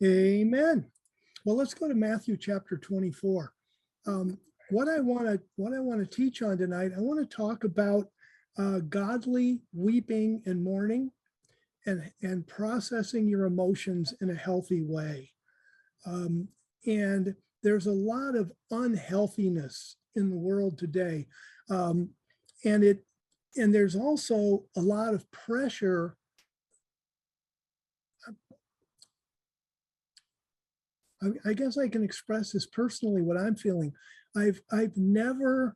Amen. Well, let's go to Matthew chapter 24. What I want to teach on tonight, I want to talk about godly weeping and mourning, and processing your emotions in a healthy way. And there's a lot of unhealthiness in the world today, and there's also a lot of pressure. I guess I can express this personally, what I'm feeling. I've never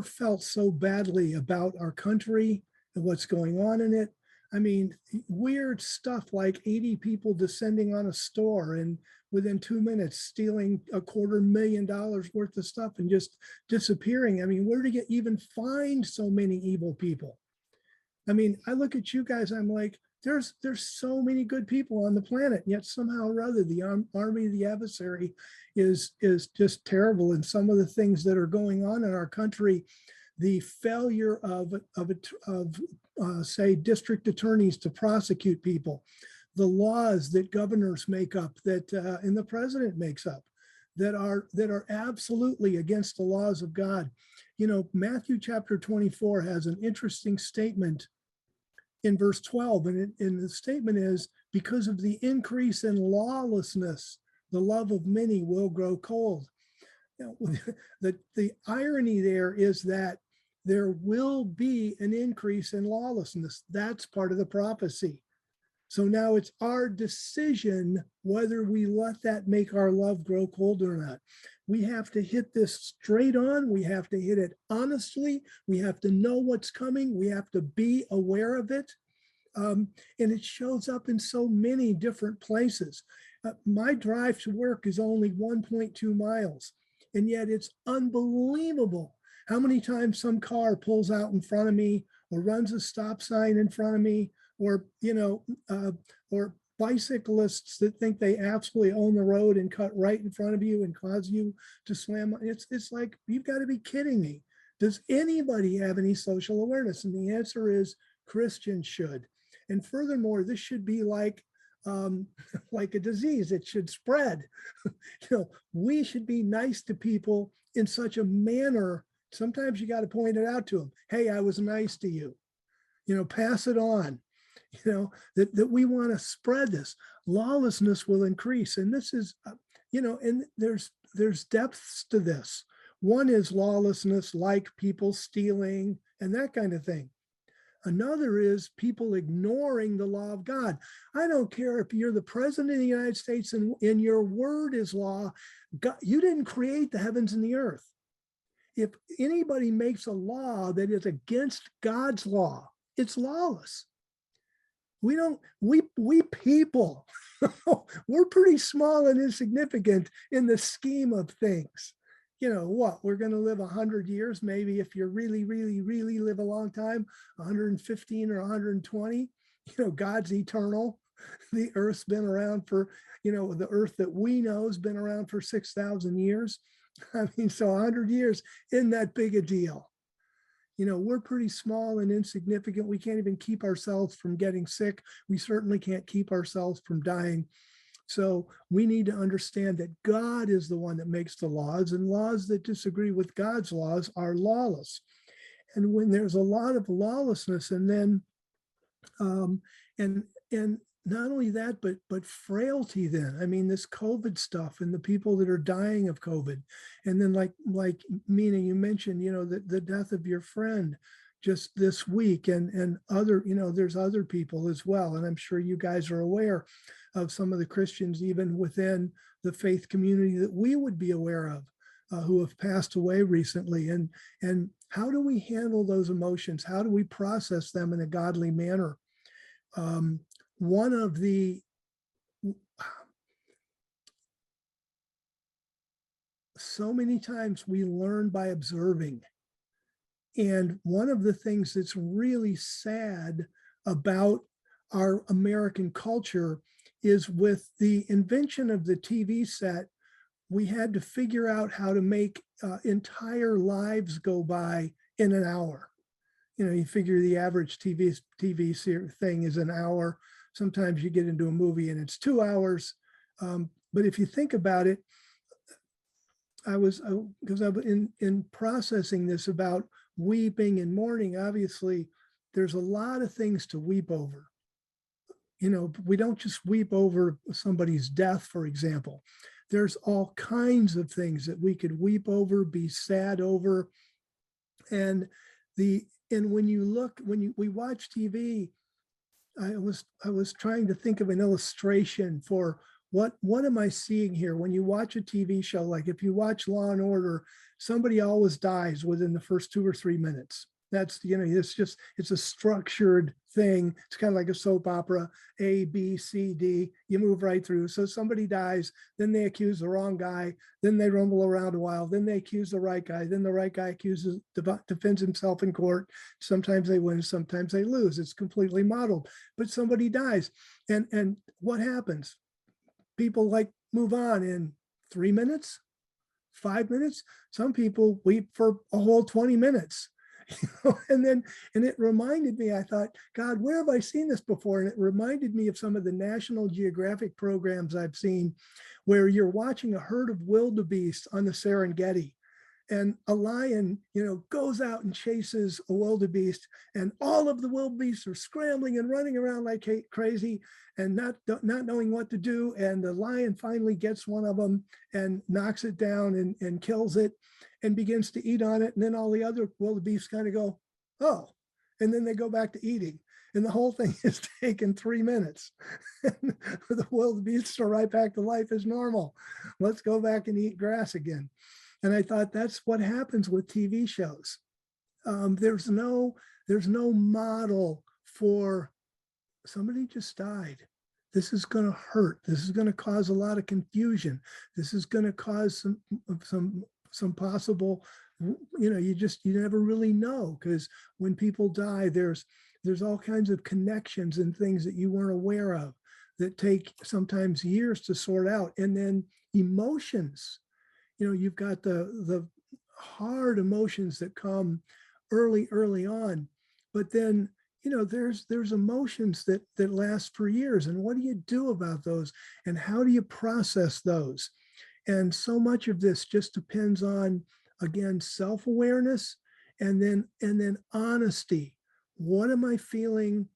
felt so badly about our country and what's going on in it. I mean, weird stuff like 80 people descending on a store and within 2 minutes stealing $250,000 worth of stuff and just disappearing. I mean, where did you even find so many evil people? I mean, I look at you guys, I'm like, there's so many good people on the planet, yet somehow or other the army of the adversary is just terrible. And some of the things that are going on in our country, the failure of say district attorneys to prosecute people, the laws that governors make up, that and the president makes up, that are absolutely against the laws of God. You know, Matthew chapter 24 has an interesting statement in verse 12, and the statement is, because of the increase in lawlessness, the love of many will grow cold. Now, the irony there is that there will be an increase in lawlessness. That's part of the prophecy. So now it's our decision whether we let that make our love grow cold or not. We have to hit this straight on. We have to hit it honestly. We have to know what's coming. We have to be aware of it. And it shows up in so many different places. My drive to work is only 1.2 miles, and yet it's unbelievable how many times some car pulls out in front of me or runs a stop sign in front of me, or or bicyclists that think they absolutely own the road and cut right in front of you and cause you to slam. It's like, you've got to be kidding me. Does anybody have any social awareness? And the answer is Christians should. And furthermore, this should be like a disease. It should spread. We should be nice to people in such a manner. Sometimes you got to point it out to them. Hey, I was nice to you. Pass it on. That we want to spread this. Lawlessness will increase. And this is, and there's depths to this. One is lawlessness, like people stealing and that kind of thing. Another is people ignoring the law of God. I don't care if you're the president of the United States and your word is law. God, you didn't create the heavens and the earth. If anybody makes a law that is against God's law, it's lawless. We people, we're pretty small and insignificant in the scheme of things. We're going to live 100 years, maybe, if you really, really, really live a long time, 115 or 120. God's eternal. The earth's been around for, the earth that we know has been around for 6,000 years. I mean, so 100 years isn't that big a deal. We're pretty small and insignificant. We can't even keep ourselves from getting sick. We certainly can't keep ourselves from dying. So we need to understand that God is the one that makes the laws, and laws that disagree with God's laws are lawless. And when there's a lot of lawlessness, and then and not only that, but frailty. Then, I mean, this COVID stuff and the people that are dying of COVID, and then like Mina, you mentioned, the death of your friend just this week, and other, there's other people as well. And I'm sure you guys are aware of some of the Christians, even within the faith community, that we would be aware of, who have passed away recently. And how do we handle those emotions? How do we process them in a godly manner? One of the so many times we learn by observing. And one of the things that's really sad about our American culture is, with the invention of the TV set, we had to figure out how to make entire lives go by in an hour. You figure the average TV thing is an hour. sometimes you get into a movie and it's 2 hours. But if you think about it, because I've in processing this about weeping and mourning, obviously there's a lot of things to weep over. We don't just weep over somebody's death, for example. There's all kinds of things that we could weep over, be sad over. And when we watch TV, I was trying to think of an illustration for what am I seeing here? When you watch a TV show, like if you watch Law and Order, somebody always dies within the first 2 or 3 minutes. That's, it's a structured thing. It's kind of like a soap opera, A, B, C, D, you move right through. So somebody dies, then they accuse the wrong guy, then they rumble around a while, then they accuse the right guy, then the right guy defends himself in court. Sometimes they win, sometimes they lose. It's completely modeled, but somebody dies. And what happens? People move on in 3 minutes, 5 minutes. Some people weep for a whole 20 minutes. And it reminded me, I thought, God, where have I seen this before? And it reminded me of some of the National Geographic programs I've seen where you're watching a herd of wildebeest on the Serengeti. And a lion, goes out and chases a wildebeest, and all of the wildebeest are scrambling and running around like crazy and not knowing what to do. And the lion finally gets one of them and knocks it down and kills it and begins to eat on it. And then all the other wildebeest kind of go, oh, and then they go back to eating. And the whole thing is taken 3 minutes. The wildebeests are right back to life as normal. Let's go back and eat grass again. And I thought that's what happens with TV shows. There's no model for somebody just died. This is going to hurt. This is going to cause a lot of confusion. This is going to cause some possible, you never really know, because when people die, there's all kinds of connections and things that you weren't aware of that take sometimes years to sort out. And then emotions. You've got the hard emotions that come early on, but then, there's emotions that last for years. And what do you do about those? And how do you process those? And so much of this just depends on, again, self-awareness and then honesty. What am I feeling?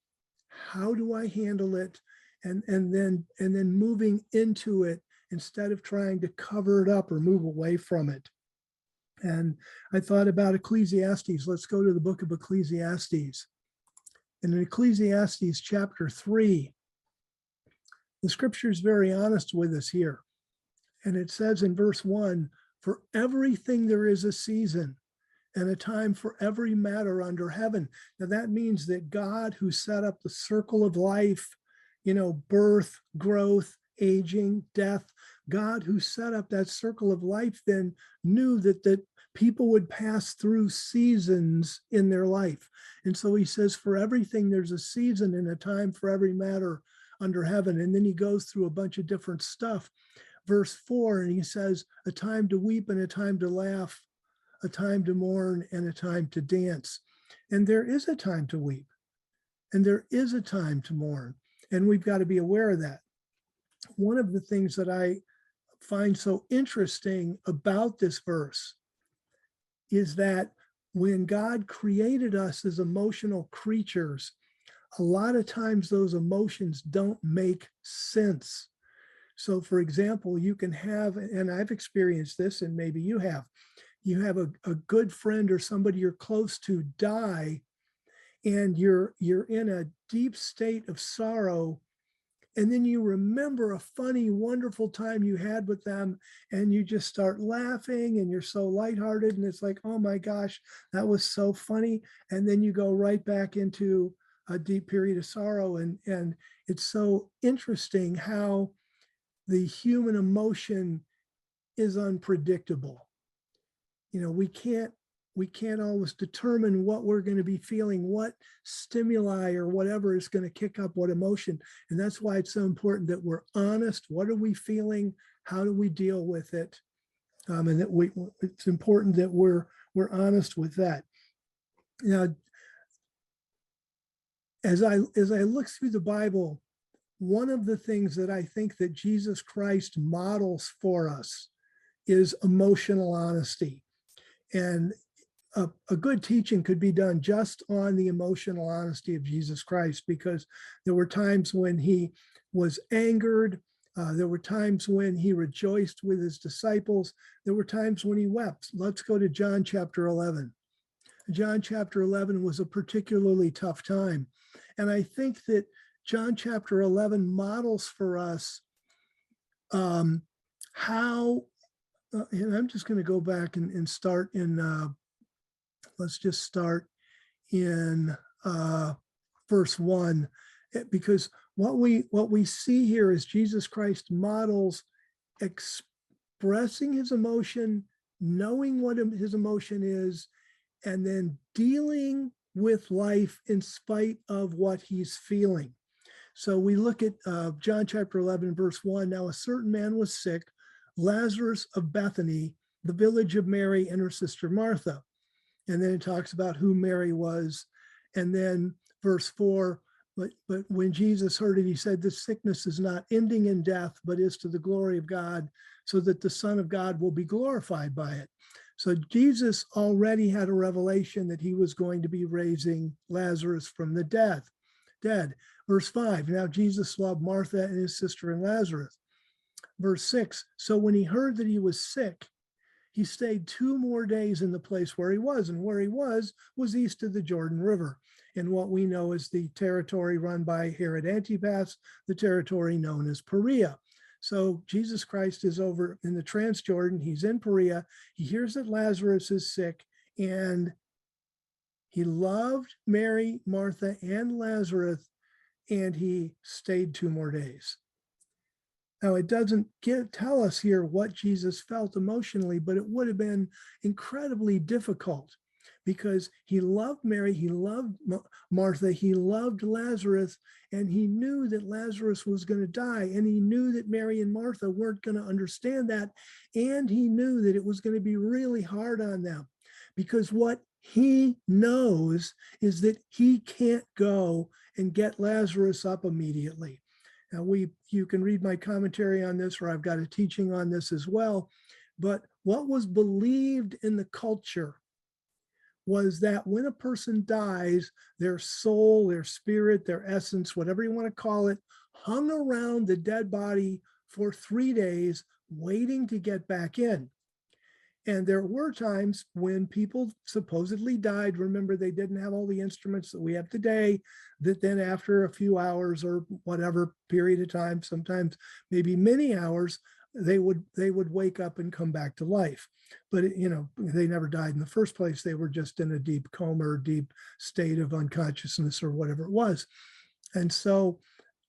How do I handle it? And then moving into it, instead of trying to cover it up or move away from it. And I thought about Ecclesiastes. Let's go to the book of Ecclesiastes. And in Ecclesiastes chapter 3, the scripture is very honest with us here. And it says in verse 1, for everything there is a season and a time for every matter under heaven. Now that means that God, who set up the circle of life, birth, growth, aging, death, God, who set up that circle of life, then knew that people would pass through seasons in their life. And so he says, for everything, there's a season and a time for every matter under heaven. And then he goes through a bunch of different stuff. Verse 4, and he says, a time to weep and a time to laugh, a time to mourn and a time to dance. And there is a time to weep and there is a time to mourn. And we've got to be aware of that. One of the things that I find so interesting about this verse is that when God created us as emotional creatures, a lot of times those emotions don't make sense. So for example, you can have, and I've experienced this, and maybe you have a good friend or somebody you're close to die, and you're in a deep state of sorrow. And then you remember a funny, wonderful time you had with them, and you just start laughing and you're so lighthearted. And it's like, oh my gosh, that was so funny. And then you go right back into a deep period of sorrow. And it's so interesting how the human emotion is unpredictable. We can't always determine what we're going to be feeling, what stimuli or whatever is going to kick up what emotion. And that's why it's so important that we're honest. What are we feeling? How do we deal with it? And that it's important that we're honest with that. Now, as I look through the Bible, one of the things that I think that Jesus Christ models for us is emotional honesty. And a good teaching could be done just on the emotional honesty of Jesus Christ, because there were times when he was angered. There were times when he rejoiced with his disciples. There were times when he wept. Let's go to John chapter 11. John chapter 11 was a particularly tough time. And I think that John chapter 11 models for us how, and I'm just going to go back and start in, let's just start in verse 1, because what we see here is Jesus Christ models expressing his emotion, knowing what his emotion is, and then dealing with life in spite of what he's feeling. So we look at John chapter 11, verse 1. Now a certain man was sick, Lazarus of Bethany, the village of Mary and her sister Martha. And then it talks about who Mary was. And then verse 4, but when Jesus heard it, he said, this sickness is not ending in death, but is to the glory of God, so that the Son of God will be glorified by it. So Jesus already had a revelation that he was going to be raising Lazarus from the dead. Verse 5, now Jesus loved Martha and his sister and Lazarus. Verse 6, so when he heard that he was sick, he stayed 2 more days in the place where he was. And where he was east of the Jordan River, in what we know as the territory run by Herod Antipas, the territory known as Perea. So Jesus Christ is over in the Transjordan. He's in Perea. He hears that Lazarus is sick, and he loved Mary, Martha, and Lazarus, and he stayed 2 more days. Now, it doesn't tell us here what Jesus felt emotionally, but it would have been incredibly difficult, because he loved Mary, he loved Martha, he loved Lazarus, and he knew that Lazarus was going to die, and he knew that Mary and Martha weren't going to understand that, and he knew that it was going to be really hard on them, because what he knows is that he can't go and get Lazarus up immediately. Now, you can read my commentary on this, or I've got a teaching on this as well. But what was believed in the culture was that when a person dies, their soul, their spirit, their essence, whatever you want to call it, hung around the dead body for 3 days, waiting to get back in. And there were times when people supposedly died. Remember, they didn't have all the instruments that we have today, that then after a few hours or whatever period of time, sometimes maybe many hours, they would wake up and come back to life. But they never died in the first place. They were just in a deep coma or deep state of unconsciousness or whatever it was. And so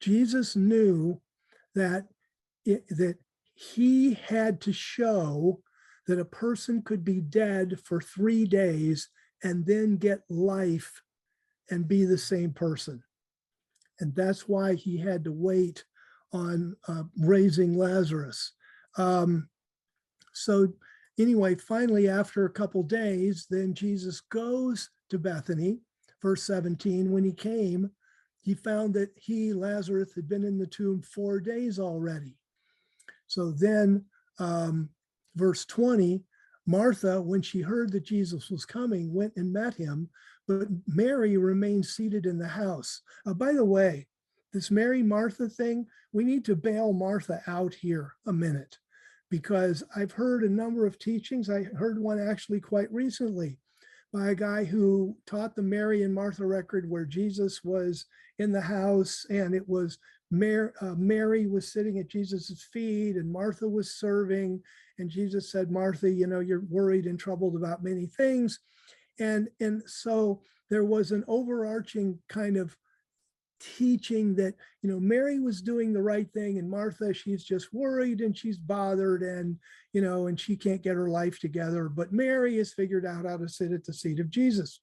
Jesus knew that that he had to show that a person could be dead for 3 days and then get life and be the same person. And that's why he had to wait on raising Lazarus. So anyway, finally, after a couple days, then Jesus goes to Bethany. Verse 17, when he came, he found that Lazarus, had been in the tomb 4 days already. So then, verse 20, Martha, when she heard that Jesus was coming, went and met him, but Mary remained seated in the house. By the way, this Mary Martha thing, we need to bail Martha out here a minute, because I've heard a number of teachings. I heard one actually quite recently by a guy who taught the Mary and Martha record, where Jesus was in the house, and it was Mary was sitting at Jesus's feet, and Martha was serving. And Jesus said, Martha, you're worried and troubled about many things. And so there was an overarching kind of teaching that, Mary was doing the right thing, and Martha, she's just worried and she's bothered, and, and she can't get her life together. But Mary has figured out how to sit at the seat of Jesus.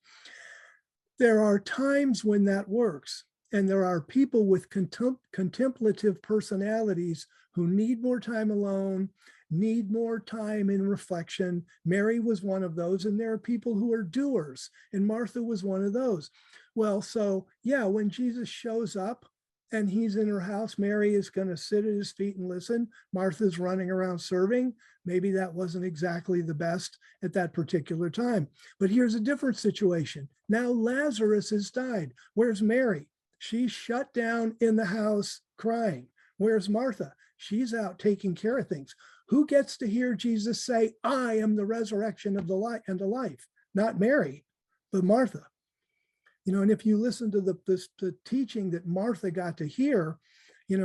There are times when that works. And there are people with contemplative personalities who need more time alone, need more time in reflection. Mary was one of those, and there are people who are doers, and Martha was one of those. Well, so yeah, when Jesus shows up and he's in her house. Mary is going to sit at his feet and listen. Martha's running around serving. Maybe that wasn't exactly the best at that particular time. But here's a different situation. Now Lazarus has died. Where's Mary? She's shut down in the house crying. Where's Martha? She's out taking care of things. Who gets to hear Jesus say, I am the resurrection of the life and the life? Not Mary, but Martha. And if you listen to the teaching that Martha got to hear,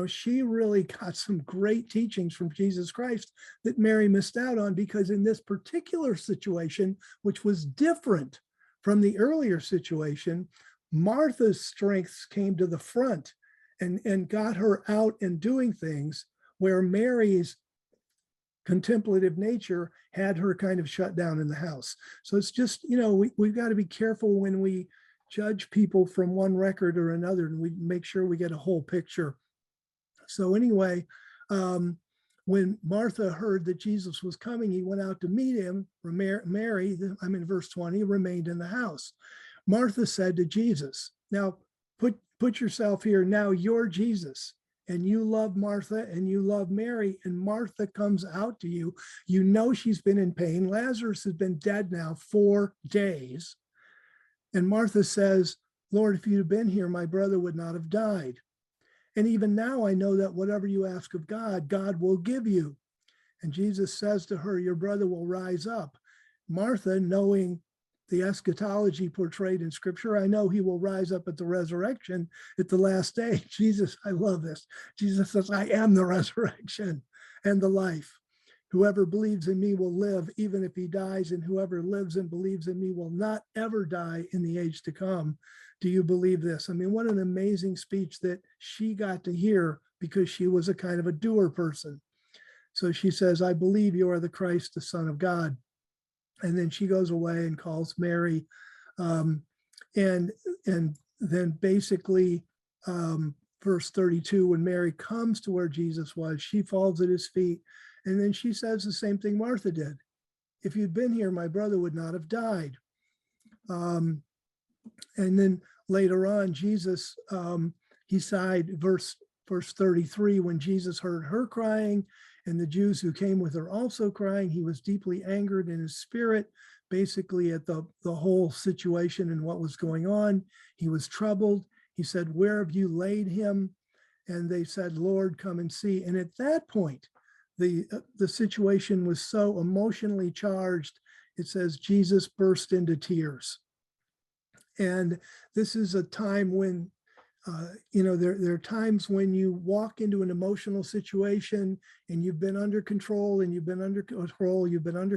she really got some great teachings from Jesus Christ that Mary missed out on, because in this particular situation, which was different from the earlier situation, Martha's strengths came to the front and got her out and doing things, where Mary's contemplative nature had her kind of shut down in the house. So it's just, we've got to be careful when we judge people from one record or another, and we make sure we get a whole picture. So anyway, when Martha heard that Jesus was coming, he went out to meet him. Mary, I'm in verse 20, remained in the house. Martha said to Jesus, now put yourself here. Now you're Jesus, and you love Martha and you love Mary, and Martha comes out to you. You know she's been in pain. Lazarus has been dead now 4 days. And Martha says, Lord, if you'd been here, my brother would not have died. And even now I know that whatever you ask of God, God will give you. And Jesus says to her, your brother will rise up. Martha, knowing the eschatology portrayed in Scripture, I know he will rise up at the resurrection at the last day. Jesus, I love this. Jesus says, I am the resurrection and the life. Whoever believes in me will live even if he dies, and whoever lives and believes in me will not ever die in the age to come. Do you believe this? I mean, what an amazing speech that she got to hear, because she was a kind of a doer person. So she says, I believe you are the Christ, the Son of God. And then she goes away and calls Mary. And then basically, verse 32, when Mary comes to where Jesus was, she falls at his feet. And then she says the same thing Martha did. If you'd been here, my brother would not have died. And then later on, Jesus, he sighed, verse 33, when Jesus heard her crying and the Jews who came with her also crying, he was deeply angered in his spirit, basically at the whole situation and what was going on. He was troubled. He said, where have you laid him? And they said, Lord, come and see. And at that point, the situation was so emotionally charged, it says Jesus burst into tears. And this is a time when, there are times when you walk into an emotional situation and you've been under control and you've been under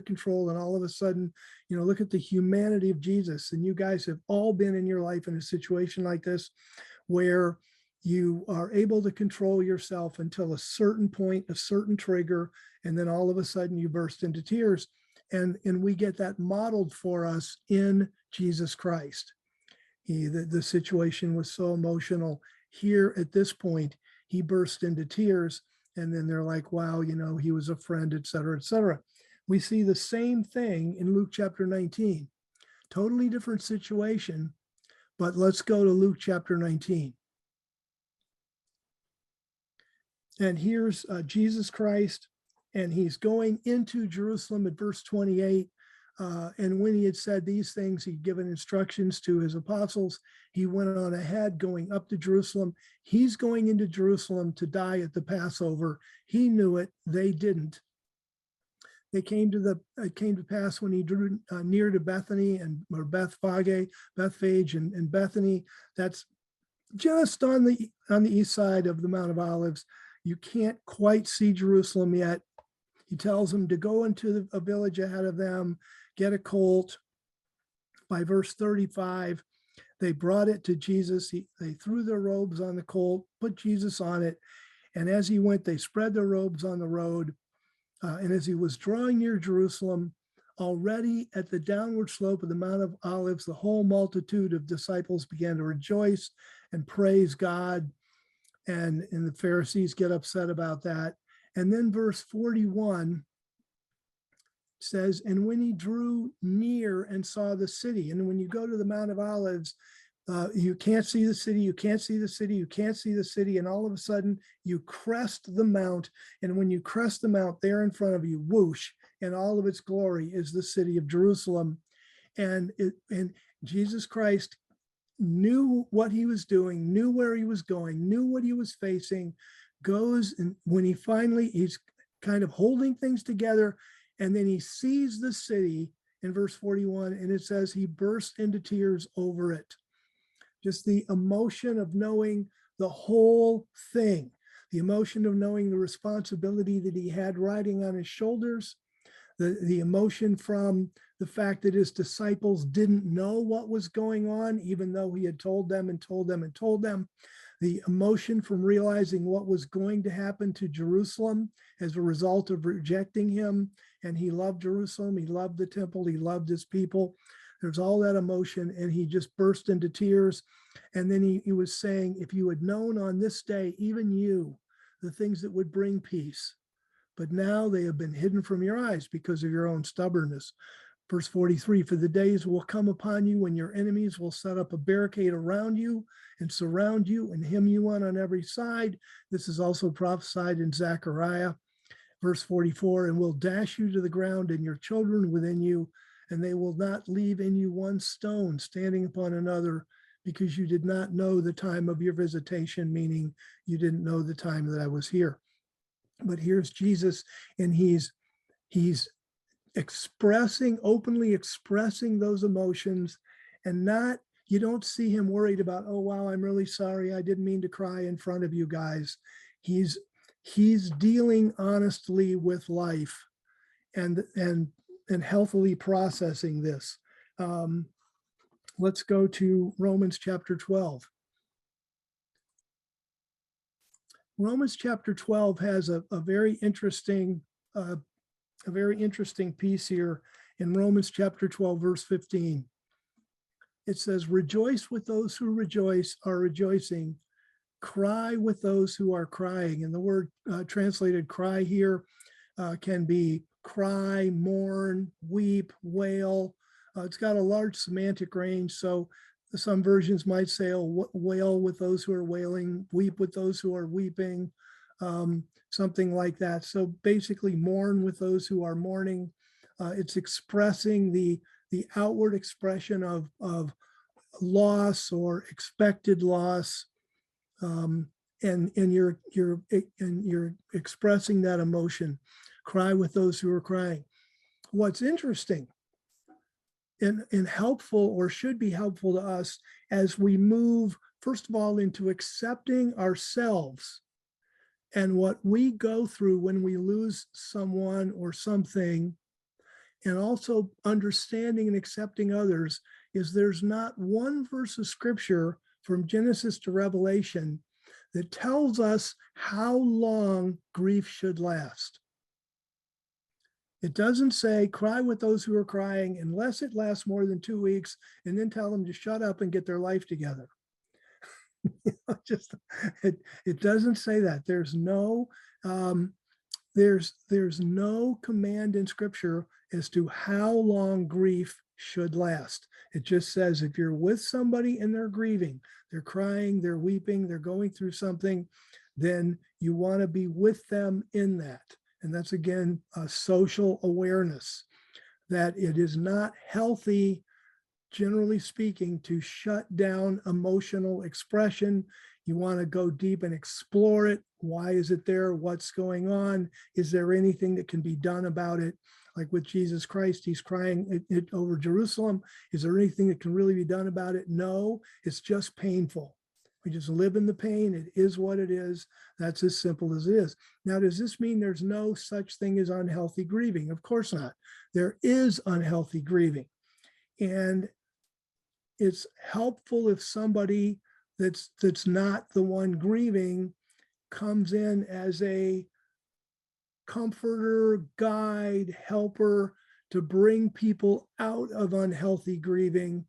control, and all of a sudden, look at the humanity of Jesus. And you guys have all been in your life in a situation like this, where you are able to control yourself until a certain point, a certain trigger, and then all of a sudden you burst into tears. And we get that modeled for us in Jesus Christ. The situation was so emotional. Here at this point, he burst into tears, and then they're like, wow, he was a friend, et cetera, et cetera. We see the same thing in Luke chapter 19. Totally different situation, but let's go to Luke chapter 19. And here's Jesus Christ, and he's going into Jerusalem at verse 28. And when he had said these things, he'd given instructions to his apostles. He went on ahead, going up to Jerusalem. He's going into Jerusalem to die at the Passover. He knew it. They didn't. It came to pass when he drew near to Bethany or Bethphage and Bethany. That's just on the east side of the Mount of Olives. You can't quite see Jerusalem yet. He tells them to go into a village ahead of them, get a colt. By verse 35, they brought it to Jesus. They threw their robes on the colt, put Jesus on it. And as he went, they spread their robes on the road. And as he was drawing near Jerusalem, already at the downward slope of the Mount of Olives, the whole multitude of disciples began to rejoice and praise God. And the Pharisees get upset about that. And then verse 41 says, and when he drew near and saw the city, and when you go to the Mount of Olives, You can't see the city, you can't see the city, you can't see the city. And all of a sudden you crest the mount. And when you crest the mount, there in front of you, whoosh, and all of its glory is the city of Jerusalem. And Jesus Christ knew what he was doing, knew where he was going, knew what he was facing, goes, and when he's kind of holding things together, and then he sees the city in verse 41, and it says he burst into tears over it. Just the emotion of knowing the whole thing, the emotion of knowing the responsibility that he had riding on his shoulders, the emotion from the fact that his disciples didn't know what was going on, even though he had told them and told them and told them, the emotion from realizing what was going to happen to Jerusalem as a result of rejecting him. And he loved Jerusalem, he loved the temple, he loved his people. There's all that emotion, and he just burst into tears. And then he was saying, if you had known on this day, even you, the things that would bring peace, but now they have been hidden from your eyes because of your own stubbornness. Verse 43, for the days will come upon you when your enemies will set up a barricade around you and surround you and hem you on every side. This is also prophesied in Zechariah. Verse 44, and will dash you to the ground and your children within you, and they will not leave in you one stone standing upon another, because you did not know the time of your visitation, meaning you didn't know the time that I was here. But here's Jesus, and he's openly expressing those emotions, and you don't see him worried about, oh, wow, I'm really sorry, I didn't mean to cry in front of you guys. He's dealing honestly with life and healthily processing this. Let's go to Romans chapter 12. Romans chapter 12 has a very interesting piece here in Romans chapter 12, verse 15. It says, rejoice with those who are rejoicing, cry with those who are crying. And the word translated cry here can be cry, mourn, weep, wail. It's got a large semantic range. So some versions might say, oh, wail with those who are wailing, weep with those who are weeping, something like that. So basically mourn with those who are mourning. It's expressing the outward expression of loss or expected loss. And you're expressing that emotion. Cry with those who are crying. What's interesting and helpful, or should be helpful to us, as we move, first of all, into accepting ourselves and what we go through when we lose someone or something, and also understanding and accepting others, is there's not one verse of scripture from Genesis to Revelation that tells us how long grief should last. It doesn't say cry with those who are crying unless it lasts more than 2 weeks, and then tell them to shut up and get their life together. It doesn't say that. There's no command in scripture as to how long grief should last. It just says if you're with somebody and they're grieving, they're crying, they're weeping, they're going through something, then you want to be with them in that. And that's, again, a social awareness that it is not healthy, generally speaking, to shut down emotional expression. You want to go deep and explore it. Why is it there? What's going on? Is there anything that can be done about it? Like with Jesus Christ, he's crying it over Jerusalem. Is there anything that can really be done about it? No, it's just painful. We just live in the pain. It is what it is. That's as simple as it is. Now, does this mean there's no such thing as unhealthy grieving? Of course not. There is unhealthy grieving. And it's helpful if somebody that's not the one grieving comes in as a comforter, guide, helper to bring people out of unhealthy grieving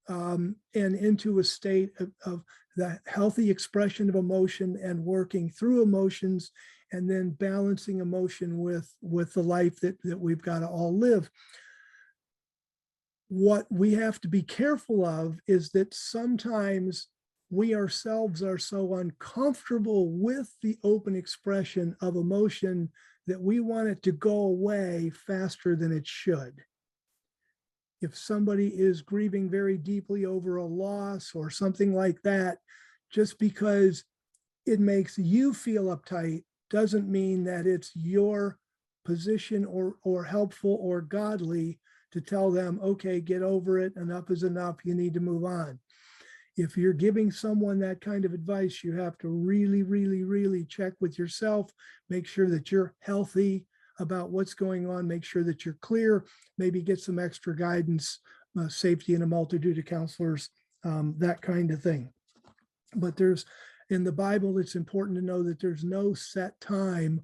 and into a state of the healthy expression of emotion and working through emotions, and then balancing emotion with the life that we've got to all live. what we have to be careful of is that sometimes we ourselves are so uncomfortable with the open expression of emotion that we want it to go away faster than it should. If somebody is grieving very deeply over a loss or something like that, just because it makes you feel uptight doesn't mean that it's your position or helpful or godly to tell them, okay, get over it, enough is enough, you need to move on. If you're giving someone that kind of advice, you have to really, really, really check with yourself, make sure that you're healthy about what's going on, make sure that you're clear, maybe get some extra guidance, safety and a multitude of counselors, that kind of thing. But in the Bible, it's important to know that there's no set time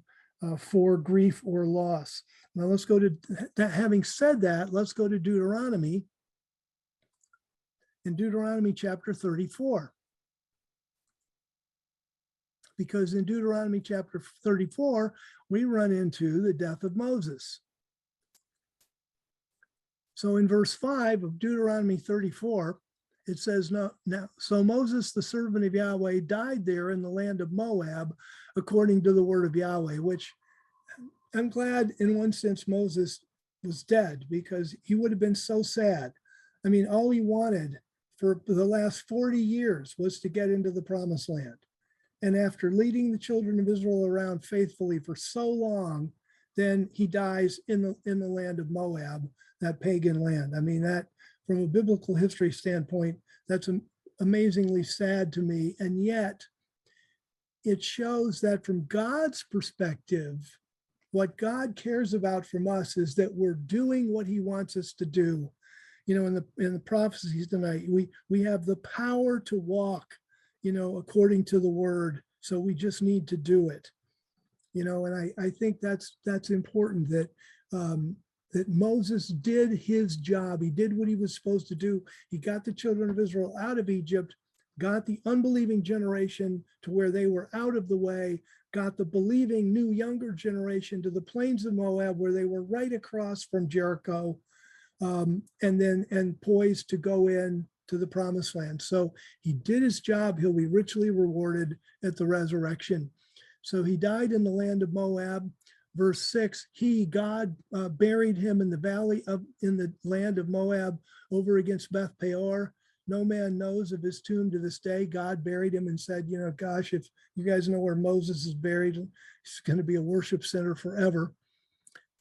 for grief or loss. Now let's go to that. Having said that, let's go to Deuteronomy. In Deuteronomy chapter 34. Because in Deuteronomy chapter 34, we run into the death of Moses. So in verse 5 of Deuteronomy 34, it says, now, so Moses, the servant of Yahweh, died there in the land of Moab, according to the word of Yahweh, which I'm glad in one sense Moses was dead, because he would have been so sad. I mean, all he wanted for the last 40 years was to get into the promised land. And after leading the children of Israel around faithfully for so long, then he dies in the land of Moab, that pagan land. I mean, that from a biblical history standpoint, that's amazingly sad to me. And yet it shows that from God's perspective, what God cares about from us is that we're doing what he wants us to do. You know, in the prophecies tonight, we have the power to walk, you know, according to the word. So we just need to do it, you know. And I think that's important, that that Moses did his job. He did what he was supposed to do. He got the children of Israel out of Egypt, got the unbelieving generation to where they were out of the way, got the believing new younger generation to the plains of Moab, where they were right across from Jericho. And poised to go in to the promised land. So he did his job. He'll be richly rewarded at the resurrection. So he died in the land of Moab. Verse 6, God buried him in the land of Moab over against Beth Peor. No man knows of his tomb to this day. God buried him and said, you know, gosh, if you guys know where Moses is buried, it's going to be a worship center forever.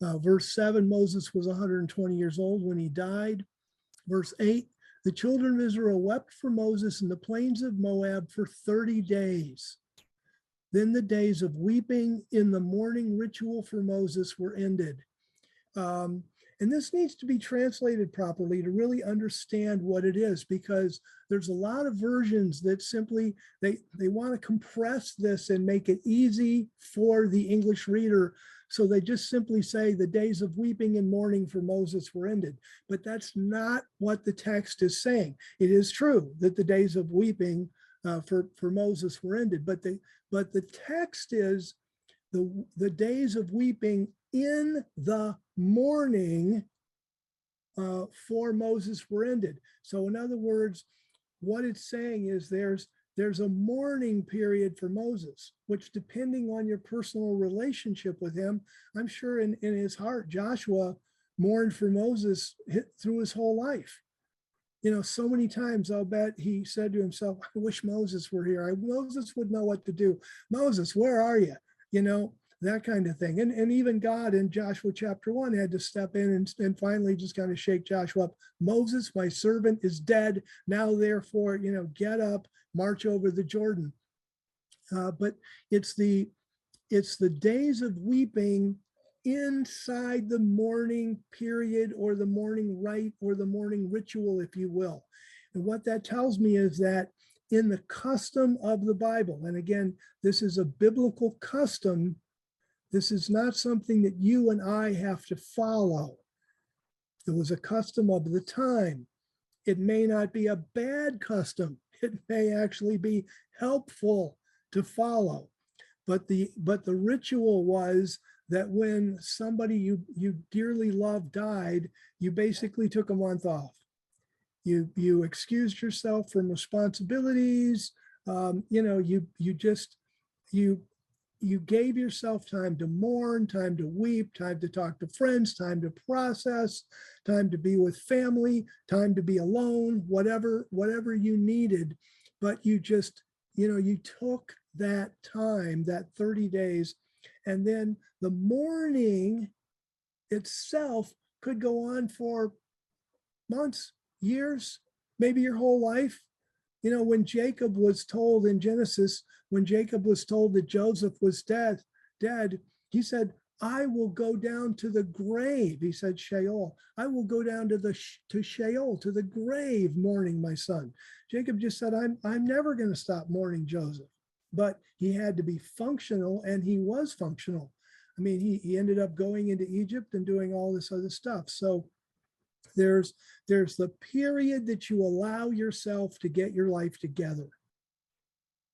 Verse 7, Moses was 120 years old when he died. Verse 8, the children of Israel wept for Moses in the plains of Moab for 30 days. Then the days of weeping in the mourning ritual for Moses were ended. And this needs to be translated properly to really understand what it is, because there's a lot of versions that simply, they want to compress this and make it easy for the English reader. So they just simply say the days of weeping and mourning for Moses were ended. But that's not what the text is saying. It is true that the days of weeping for Moses were ended, but the text is the days of weeping in the mourning for Moses were ended. So in other words, what it's saying is there's a mourning period for Moses, which, depending on your personal relationship with him, I'm sure in his heart, Joshua mourned for Moses through his whole life. You know, so many times I'll bet he said to himself, I wish Moses were here. Moses would know what to do. Moses, where are you? You know, that kind of thing. And even God in Joshua chapter 1 had to step in and finally just kind of shake Joshua up. Moses, my servant, is dead. Now, therefore, you know, get up, march over the Jordan. But it's the days of weeping inside the mourning period, or the mourning rite, or the mourning ritual, if you will. And what that tells me is that in the custom of the Bible, and again, this is a biblical custom, this is not something that you and I have to follow. It was a custom of the time. It may not be a bad custom. It may actually be helpful to follow. But the ritual was that when somebody you dearly loved died, you basically took a month off. you excused yourself from responsibilities. You you gave yourself time to mourn, time to weep, time to talk to friends, time to process, time to be with family, time to be alone, whatever you needed. But you just, you took that time, that 30 days, and then the mourning itself could go on for months, years, maybe your whole life. When Jacob was told in Genesis, when Jacob was told that Joseph was dead, he said, I will go down to the grave. He said, Sheol. I will go down to Sheol, to the grave, mourning my son. Jacob just said, I'm never going to stop mourning Joseph. But he had to be functional, and he was functional. I mean, he ended up going into Egypt and doing all this other stuff. So there's the period that you allow yourself to get your life together.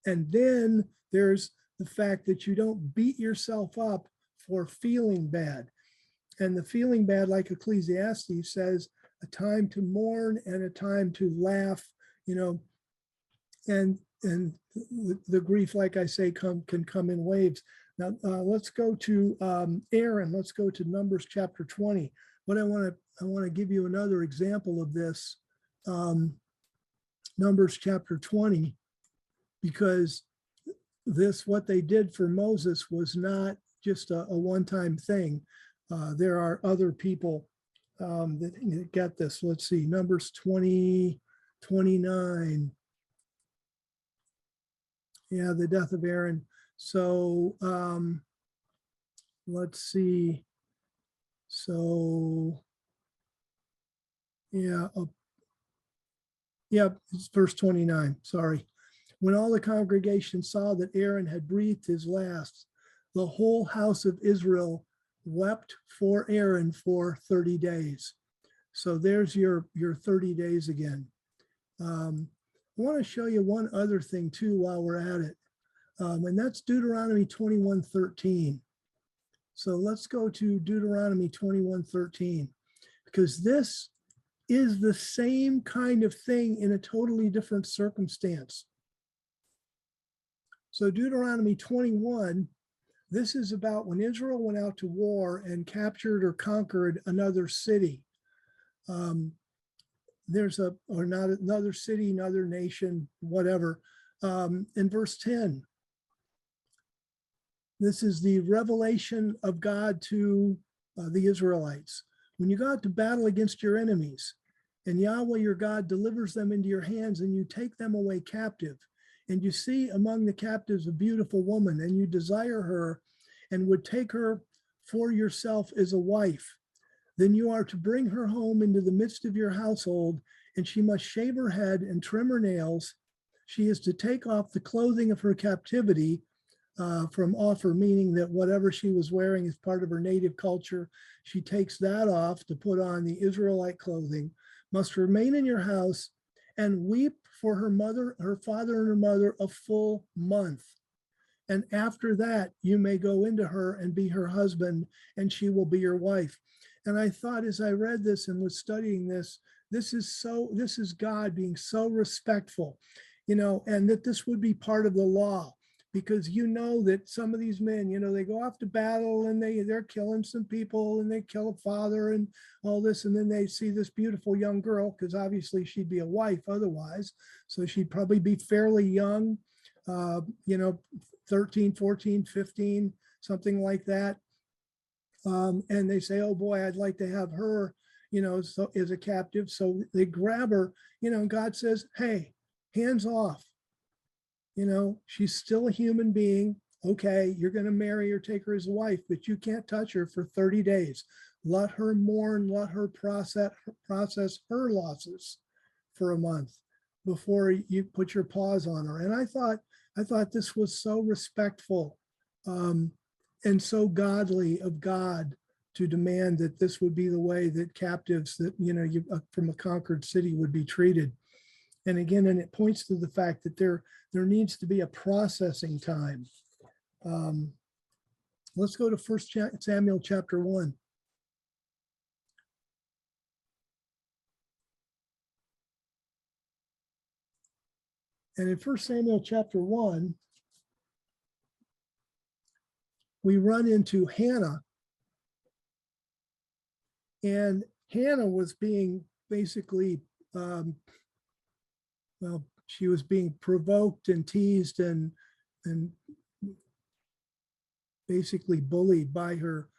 And then there's the fact that you don't beat yourself up for feeling bad. And the feeling bad, like Ecclesiastes says, a time to mourn and a time to laugh, and the grief, like I say, can come in waves. Now, let's go to Aaron. Let's go to Numbers chapter 20. But I want to give you another example of this, Numbers chapter 20, because what they did for Moses was not just a one-time thing. There are other people that get this. Let's see, Numbers 20, 29. Yeah, the death of Aaron. So let's see. So yeah, it's verse 29. Sorry. When all the congregation saw that Aaron had breathed his last, the whole house of Israel wept for Aaron for 30 days. So there's your 30 days again. I want to show you one other thing too while we're at it, and that's Deuteronomy 21:13. So let's go to Deuteronomy 21:13, because this is the same kind of thing in a totally different circumstance. So Deuteronomy 21, this is about when Israel went out to war and captured or conquered another city. There's not another city, another nation, whatever. In verse 10, this is the revelation of God to the Israelites. When you go out to battle against your enemies, and Yahweh your God delivers them into your hands, and you take them away captive, and you see among the captives a beautiful woman, and you desire her, and would take her for yourself as a wife, then you are to bring her home into the midst of your household, and she must shave her head and trim her nails. She is to take off the clothing of her captivity from off her, meaning that whatever she was wearing as part of her native culture, she takes that off to put on the Israelite clothing, must remain in your house and weep for her mother, her father, and her mother a full month. And after that, you may go into her and be her husband, and she will be your wife. And I thought, as I read this and was studying this, this is God being so respectful, and that this would be part of the law, because that some of these men, they go off to battle and they're killing some people, and they kill a father and all this, and then they see this beautiful young girl, because obviously she'd be a wife otherwise, so she'd probably be fairly young, 13, 14, 15, something like that. And they say, oh boy, I'd like to have her, so as a captive. So they grab her, God says, hey, hands off. She's still a human being. Okay, you're going to marry her, take her as a wife, but you can't touch her for 30 days. Let her mourn, let her process her losses for a month before you put your paws on her. And I thought this was so respectful and so godly of God to demand that this would be the way that captives that, from a conquered city would be treated. And again, and it points to the fact that there needs to be a processing time. Let's go to 1 Samuel chapter 1. And in 1 Samuel chapter 1, we run into Hannah. And Hannah was being basically, well, she was being provoked and teased and basically bullied by her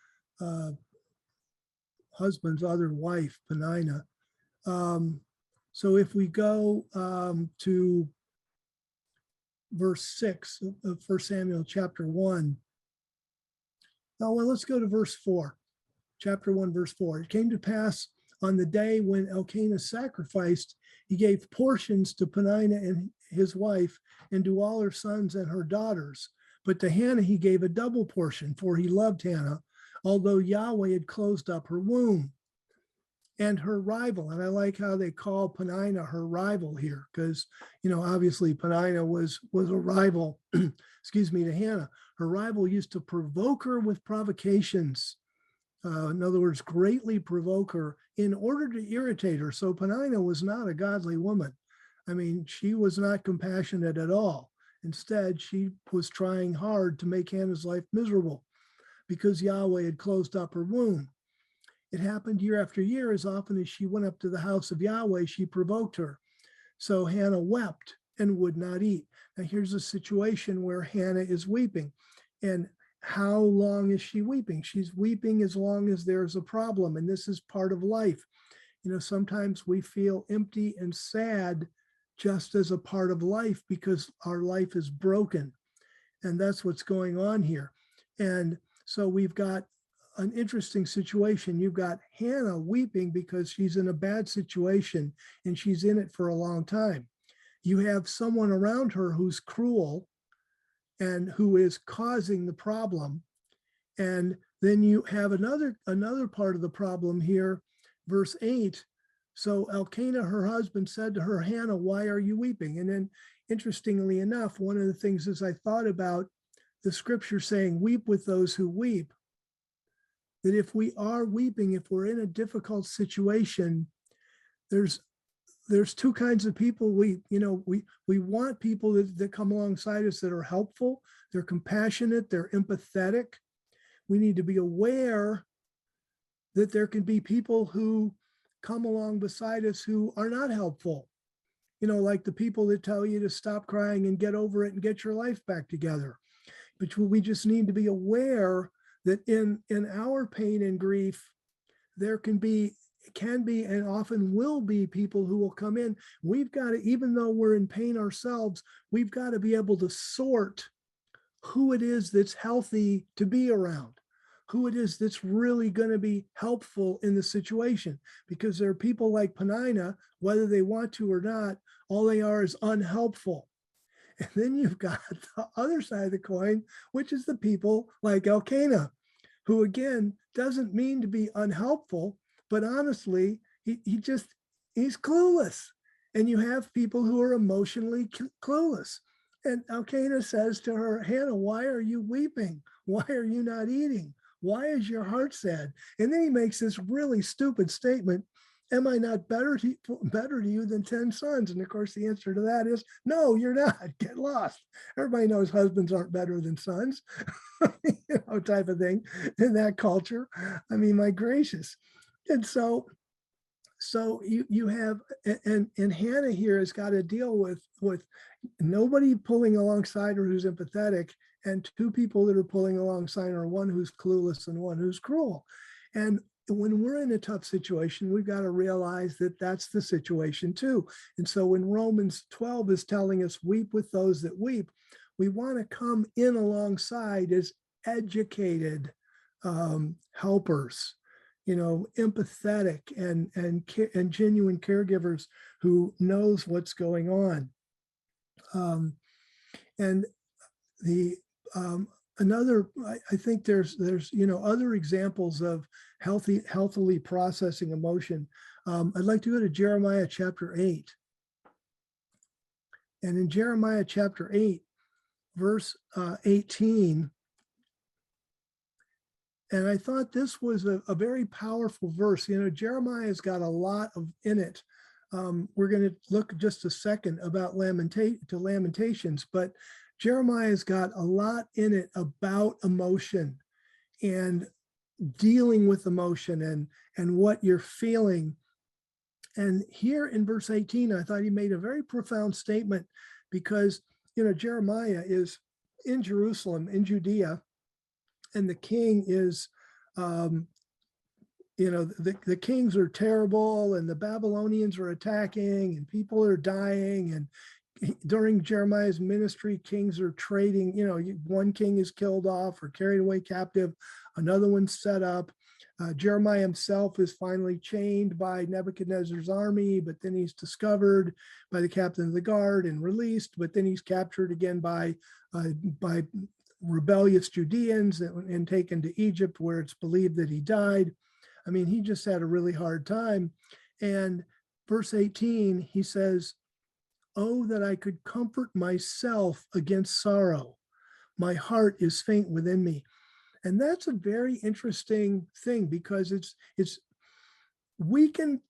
husband's other wife, Peninnah. So if we go to verse 6 of 1 Samuel chapter 1. Oh, well, let's go to verse 4. Chapter 1, verse 4. It came to pass on the day when Elkanah sacrificed, he gave portions to Peninnah and his wife, and to all her sons and her daughters. But to Hannah he gave a double portion, for he loved Hannah, although Yahweh had closed up her womb. And her rival, and I like how they call Peninnah her rival here, because, you know, obviously Peninnah was a rival, excuse me, to Hannah. Her rival used to provoke her with provocations. In other words, greatly provoke her in order to irritate her. So Peninnah was not a godly woman. I mean, she was not compassionate at all. Instead, she was trying hard to make Hannah's life miserable because Yahweh had closed up her womb. It happened year after year. As often as she went up to the house of Yahweh, she provoked her. So Hannah wept and would not eat. Now here's a situation where Hannah is weeping. And how long is she weeping? She's weeping as long as there's a problem. And this is part of life. You know, sometimes we feel empty and sad just as a part of life because our life is broken. And that's what's going on here. And so we've got an interesting situation. You've got Hannah weeping because she's in a bad situation and she's in it for a long time. You have someone around her who's cruel and who is causing the problem. And then you have another part of the problem here, verse 8. So Elkanah, her husband, said to her, Hannah, why are you weeping? And then interestingly enough, one of the things as I thought about the scripture saying, weep with those who weep, that if we are weeping, if we're in a difficult situation, there's two kinds of people. We want people that come alongside us that are helpful, they're compassionate, they're empathetic. We need to be aware that there can be people who come along beside us who are not helpful. You know, like the people that tell you to stop crying and get over it and get your life back together. But we just need to be aware that in our pain and grief, there can be and often will be people who will come in. We've got to, even though we're in pain ourselves, we've got to be able to sort who it is that's healthy to be around, who it is that's really going to be helpful in the situation. Because there are people like Peninnah, whether they want to or not, all they are is unhelpful. And then you've got the other side of the coin, which is the people like Elkanah, who again doesn't mean to be unhelpful, but honestly, he's clueless. And you have people who are emotionally clueless. And Elkanah says to her, Hannah, why are you weeping? Why are you not eating? Why is your heart sad? And then he makes this really stupid statement. Am I not better to you than 10 sons? And of course, the answer to that is, no, you're not. Get lost. Everybody knows husbands aren't better than sons, type of thing in that culture. I mean, my gracious. And so you have, and Hannah here has got to deal with nobody pulling alongside her who's empathetic, and two people that are pulling alongside her, one who's clueless and one who's cruel. And when we're in a tough situation, we've got to realize that that's the situation too. And so when Romans 12 is telling us, weep with those that weep, we want to come in alongside as educated helpers, empathetic and genuine caregivers who knows what's going on. And the I think there's other examples of healthily processing emotion. I'd like to go to Jeremiah chapter 8. And in Jeremiah chapter 8, verse 18, and I thought this was a very powerful verse. Jeremiah's got a lot in it We're going to look just a second about Lamentations, but Jeremiah's got a lot in it about emotion and dealing with emotion and what you're feeling. And here in verse 18, I thought he made a very profound statement because, Jeremiah is in Jerusalem, in Judea, and the king is, the kings are terrible and the Babylonians are attacking and people are dying. And during Jeremiah's ministry, kings are trading, one king is killed off or carried away captive, another one's set up. Jeremiah himself is finally chained by Nebuchadnezzar's army, but then he's discovered by the captain of the guard and released, but then he's captured again by rebellious Judeans and taken to Egypt, where it's believed that he died. I mean, he just had a really hard time. And verse 18, he says, "Oh, that I could comfort myself against sorrow. My heart is faint within me." And that's a very interesting thing because we can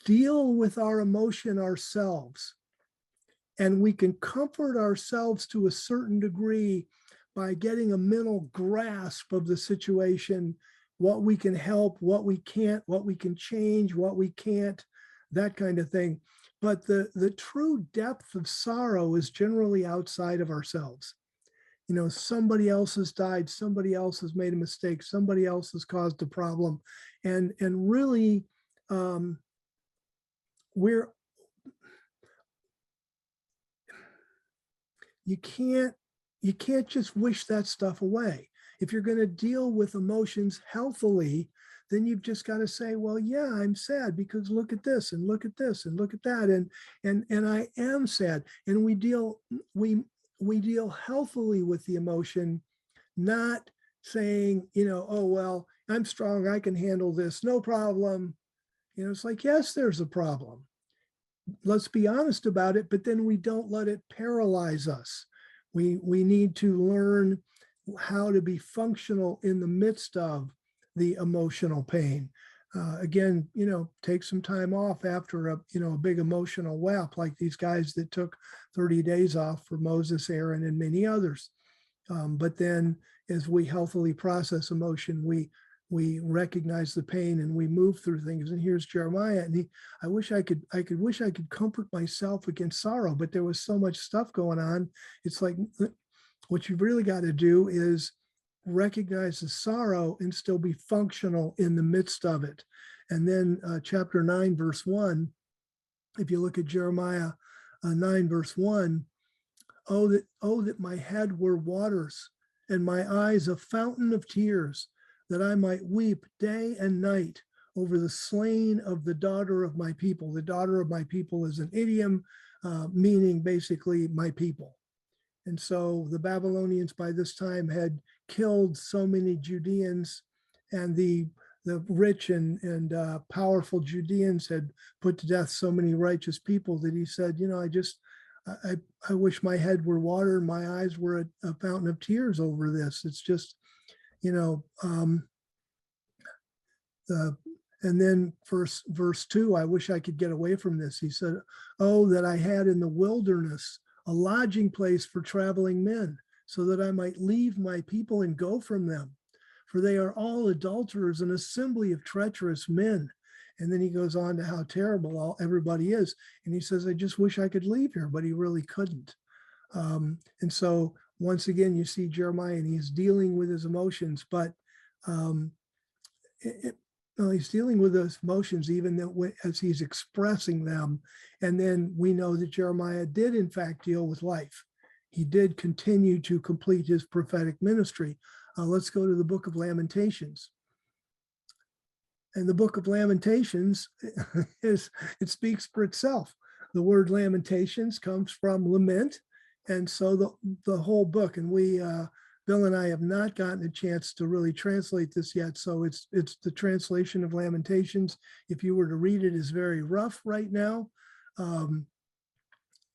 deal with our emotion ourselves, and we can comfort ourselves to a certain degree by getting a mental grasp of the situation, what we can help, what we can't, what we can change, what we can't, that kind of thing. But the true depth of sorrow is generally outside of ourselves. Somebody else has died, somebody else has made a mistake, somebody else has caused a problem. And really, you can't just wish that stuff away. If you're going to deal with emotions healthily, then you've just got to say, well, yeah, I'm sad because look at this and look at this and look at that. And I am sad. And we deal healthily with the emotion, not saying, oh, well, I'm strong, I can handle this, no problem. It's like, yes, there's a problem. Let's be honest about it, but then we don't let it paralyze us. We need to learn how to be functional in the midst of the emotional pain. Again, take some time off after a big emotional whap, like these guys that took 30 days off for Moses, Aaron, and many others. But then as we healthily process emotion, we recognize the pain and we move through things. And here's Jeremiah, and I wish I could comfort myself against sorrow, but there was so much stuff going on. It's like, what you've really got to do is recognize the sorrow and still be functional in the midst of it. And then chapter 9, verse 1, if you look at Jeremiah 9, verse 1, oh that my head were waters and my eyes a fountain of tears, that I might weep day and night over the slain of the daughter of my people. The daughter of my people is an idiom meaning basically my people. And so the Babylonians by this time had killed so many Judeans, and the rich and powerful Judeans had put to death so many righteous people that he said, I wish my head were water and my eyes were a fountain of tears over this. It's just, and then verse 2, I wish I could get away from this. He said, oh, that I had in the wilderness a lodging place for traveling men, so that I might leave my people and go from them. For they are all adulterers, an assembly of treacherous men. And then he goes on to how terrible everybody is. And he says, I just wish I could leave here, but he really couldn't. And so once again, you see Jeremiah, and he's dealing with his emotions, but he's dealing with those emotions even as he's expressing them. And then we know that Jeremiah did in fact deal with life. He did continue to complete his prophetic ministry. Let's go to the book of Lamentations. And the book of Lamentations it speaks for itself. The word Lamentations comes from lament. And so the whole book, and Bill and I have not gotten a chance to really translate this yet. So it's the translation of Lamentations. If you were to read it, is very rough right now,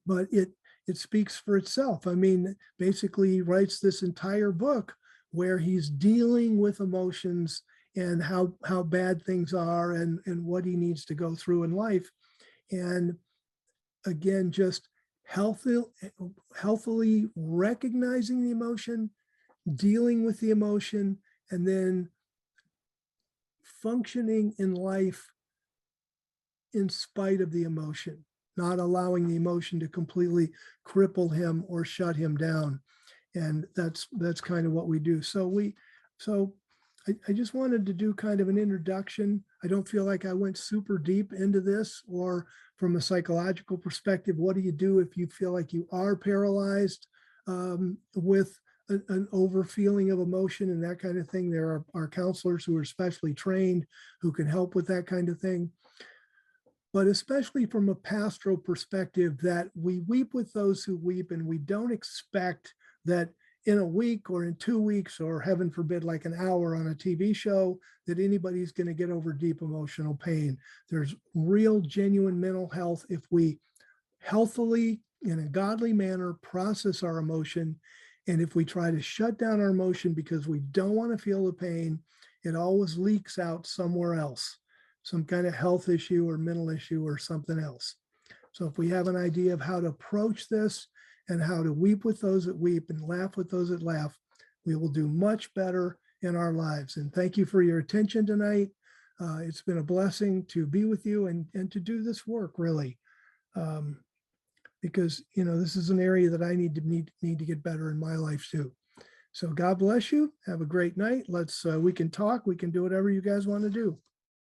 but it speaks for itself. I mean, basically he writes this entire book where he's dealing with emotions and how bad things are, and what he needs to go through in life. And again, just healthy, healthily recognizing the emotion, dealing with the emotion, and then functioning in life in spite of the emotion, not allowing the emotion to completely cripple him or shut him down. And that's kind of what we do. So I just wanted to do kind of an introduction. I don't feel like I went super deep into this, or from a psychological perspective, what do you do if you feel like you are paralyzed with an over feeling of emotion and that kind of thing? There are counselors who are specially trained who can help with that kind of thing. But especially from a pastoral perspective, that we weep with those who weep, and we don't expect that in a week or in 2 weeks, or heaven forbid, like an hour on a TV show, that anybody's going to get over deep emotional pain. There's real, genuine mental health if we healthily, in a godly manner, process our emotion. And if we try to shut down our emotion because we don't want to feel the pain, it always leaks out somewhere else, some kind of health issue or mental issue or something else. So if we have an idea of how to approach this and how to weep with those that weep and laugh with those that laugh, we will do much better in our lives. And thank you for your attention tonight. It's been a blessing to be with you and to do this work, really, because this is an area that I need to get better in my life too. So God bless you. Have a great night. We can talk. We can do whatever you guys want to do.